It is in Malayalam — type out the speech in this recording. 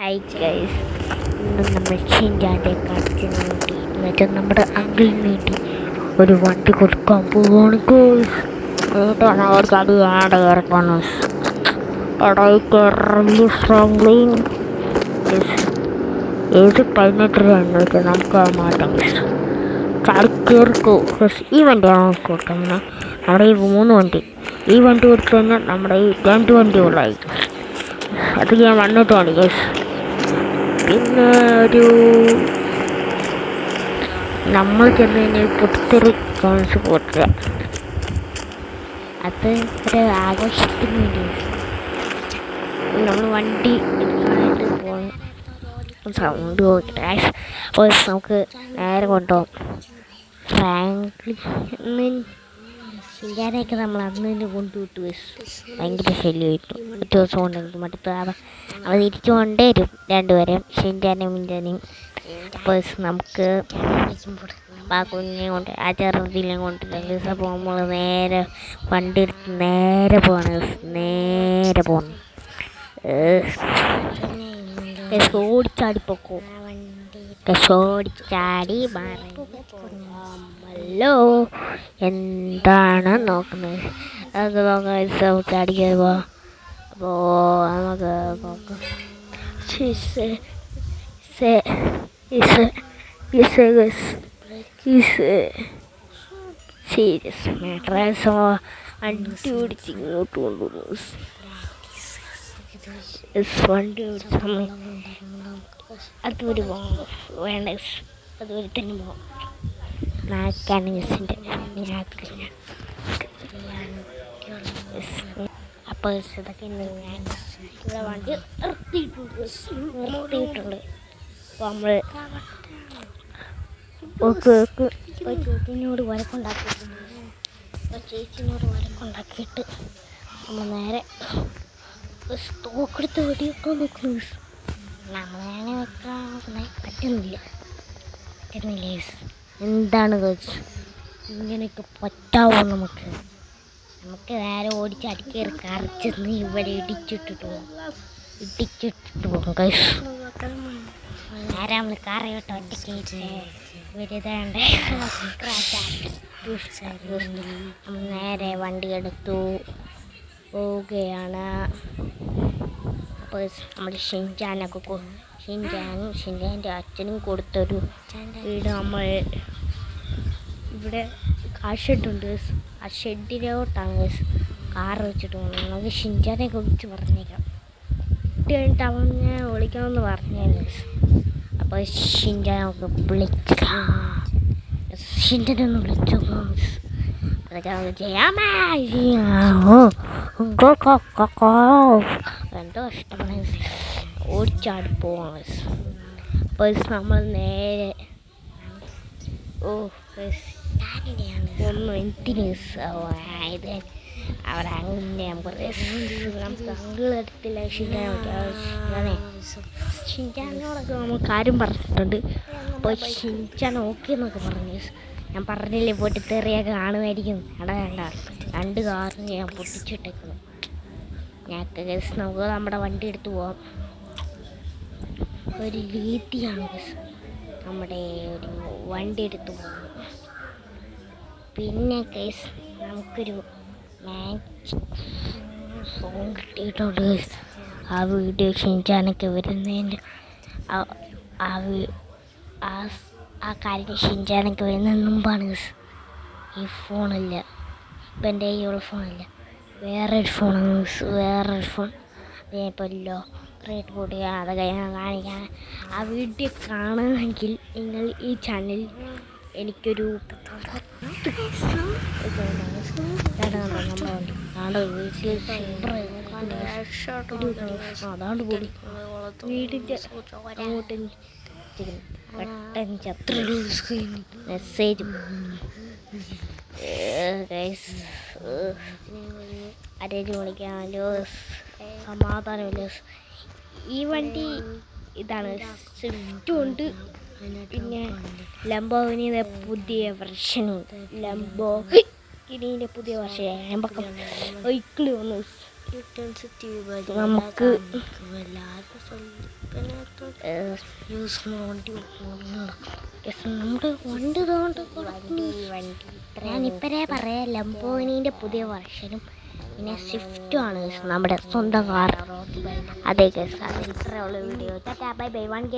ഹായ് ഗൈസ്, ഇന്ന് നമ്മൾ ഷിൻചാൻ്റെ കടത്തിന് വേണ്ടി എന്നുവെച്ചാൽ നമ്മുടെ അങ്കിളിന് വേണ്ടി ഒരു വണ്ടി കൊടുക്കാൻ പോവാണ് ഗൈസ്. എന്നിട്ടാണ് അവർക്ക് അത് വേണ്ട കയറക്കാണ് ഏത് 18 രൂപയെന്ന് വെച്ചാൽ നമുക്ക് മാറ്റാം ഗൈസ്. കയറിക്കോ ഗൈസ്. ഈ വണ്ടിയാണ് നമുക്ക് കൊടുക്കാൻ പോകുന്നത്. നമ്മുടെ ഈ 3 വണ്ടി, ഈ വണ്ടി കൊടുത്തു കഴിഞ്ഞാൽ നമ്മുടെ ഈ 2 വണ്ടികളായി. അത് ഞാൻ വന്നിട്ടാണ് ഗൈസ്. പിന്നെ ഒരു നമ്മൾ ചെന്ന് കഴിഞ്ഞാൽ പൊട്ടിത്തെറി കാണിച്ച് പോറ്റുക, അത് ഒരു ആഘോഷത്തിന് വേണ്ടി നമ്മൾ വണ്ടി എടുക്കാനായിട്ട് പോകും. സൗണ്ട് പോയിട്ട് നമുക്ക് നേരെ കൊണ്ടുപോകും ഫ്രാങ്ക്ലിൻ. ഷിൻചാനെയൊക്കെ നമ്മൾ അന്ന് തന്നെ കൊണ്ടുവിട്ട് ഭയങ്കര ശല്യമായിട്ടു. ഒരു ദിവസം കൊണ്ടെങ്കിൽ മടുത്ത് അവ തിരിച്ചു കൊണ്ടേ വരും രണ്ടുപേരെയും, ഷിൻചാനെയും മിൻചാനെയും. അപ്പോൾ നമുക്ക് ആ കുഞ്ഞിനെ കൊണ്ട് ആ ചെറുതിനെ കൊണ്ടില്ലെങ്കിൽ അപ്പോൾ നമ്മൾ നേരെ വണ്ടി എടുത്ത് നേരെ പോകണം. ഓടിച്ചാടിപ്പോക്കോ ഓടിച്ചാടി മല്ലോ എന്താണ് നോക്കുന്നത് അത് നോക്കാം. ചാടി കയറുക. അപ്പോൾ നമുക്ക് നോക്കാം. സീരിയസ് മാറ്റേഴ്സ് വണ്ടി ഓടിച്ച് ഇങ്ങോട്ട് കൊണ്ടുവന്നു. വണ്ടി ഓടിച്ച സമയം അതുവരെ വേണ്ട, അതുവരെ തന്നെ പോകാം. നാക്കാണ് ഗസിൻ്റെ അപ്പോൾ ഇതൊക്കെ ഞാൻ ഇവിടെ വണ്ടി നിർത്തിയിട്ടുണ്ട്. അപ്പോൾ നമ്മൾ ചേച്ചിനോട് വരക്കുണ്ടാക്കിയിട്ട് നമ്മൾ നേരെ തോക്കെടുത്ത് വെടിവെക്കാൻ നോക്കുന്നു. നമ്മളാണ് വെക്കാൻ നോക്കുന്നത്, പറ്റുന്നില്ല. എന്താണ് കഴിച്ചു ഇങ്ങനെയൊക്കെ പറ്റാവോ? നമുക്ക് നേരെ അടിക്കേറി കറച്ചെന്ന് ഇവിടെ ഇടിച്ചിട്ടിട്ട് പോകും കഴിച്ചു. നേരെ നമ്മൾ കറയോട്ട് ഒറ്റയ്ക്ക് വലുതാണ്ട് നമ്മൾ നേരെ വണ്ടി എടുത്തു പോവുകയാണ്. അപ്പോൾ നമ്മൾ ഷിൻചാനൊക്കെ ഷിൻചാൻ്റെ അച്ഛനും കൊടുത്തൊരു വീട് നമ്മൾ ഇവിടെ ഷെഡുണ്ട്. ആ ഷെഡിലോട്ടാണ് കാറ് വെച്ചിട്ട് പോകുന്നത്. നമുക്ക് ഷിൻചാനെയൊക്കെ വിളിച്ച് പറഞ്ഞേക്കാം. ഇട്ട് കഴിഞ്ഞിട്ട് അവനെ വിളിക്കണമെന്ന് പറഞ്ഞായിരുന്നു. അപ്പോൾ ഷിൻചാനൊക്കെ ഷിൻചാനൊന്ന് വിളിച്ചു അതൊക്കെ നമുക്ക് ചെയ്യാമോ? എന്തോ ഇഷ്ടമാണ് ഓടിച്ചാടി പോവാണ്. അപ്പോൾ നമ്മൾ നേരെ ഇത് അവിടെ അങ്ങനെ നമുക്ക് അങ്കിളെടുത്തില്ല. ഷിൻചാനോടൊക്കെ നമ്മൾ കാര്യം പറഞ്ഞിട്ടുണ്ട്. അപ്പോൾ ഷിൻചാൻ ഓക്കെ എന്നൊക്കെ പറഞ്ഞു. ഞാൻ പറഞ്ഞില്ലേ പൊട്ടിത്തെറിയൊക്കെ കാണുമായിരിക്കും. വേണ്ട 2 കാറും ഞാൻ പൊട്ടിച്ചിട്ടേക്കുന്നു. നമുക്ക് നമ്മുടെ വണ്ടി എടുത്ത് പോവാം. ഒരു രീതിയാണ് നമ്മുടെ ഒരു വണ്ടി എടുത്ത് പോകുന്നത്. പിന്നെ കേസ് നമുക്കൊരു സോങ് കിട്ടിയിട്ടുണ്ട്. ആ വീഡിയോ ഷിൻചാനൊക്കെ വരുന്നതിൻ്റെ ആ കാര്യം ഷിൻചാനൊക്കെ വരുന്നതിന് മുമ്പാണ്. ഈ ഫോണില്ല, ഇപ്പം എൻ്റെ കയ്യിലുള്ള ഫോണില്ല, വേറൊരു ഫോൺ ഇപ്പോൾ ലോക്കറേറ്റ് കൂടി അതൊക്കെ ഞാൻ കാണിക്കാൻ. ആ വീഡിയോ കാണുമെങ്കിൽ നിങ്ങൾ ഈ ചാനൽ എനിക്കൊരു അതാണ്ട് കൂടി വീടിൻ്റെ മെസ്സേജും ആരേലും വിളിക്കാമല്ലോ, സമാധാനമല്ലോ. ഈ വണ്ടി ഇതാണ്, സ്വിഫ്റ്റും ഉണ്ട്, പിന്നെ ലംബോർഗിനിയുടെ പുതിയ വെർഷനുണ്ട്. ലംബോർഗിനിയുടെ പുതിയ വെർഷൻ വെഹിക്കിൾ വന്നു. നമുക്ക് നമ്മുടെ വണ്ടി ഞാനിപ്പോഴേ പറയാം ലംബോർഗിനിൻ്റെ പുതിയ വർഷനും പിന്നെ സ്വിഫ്റ്റും ആണ് നമ്മുടെ സ്വന്തം കാർ. അതെ ഗസ്, ഇത്രയുള്ള വീഡിയോ. Bye bye. 1K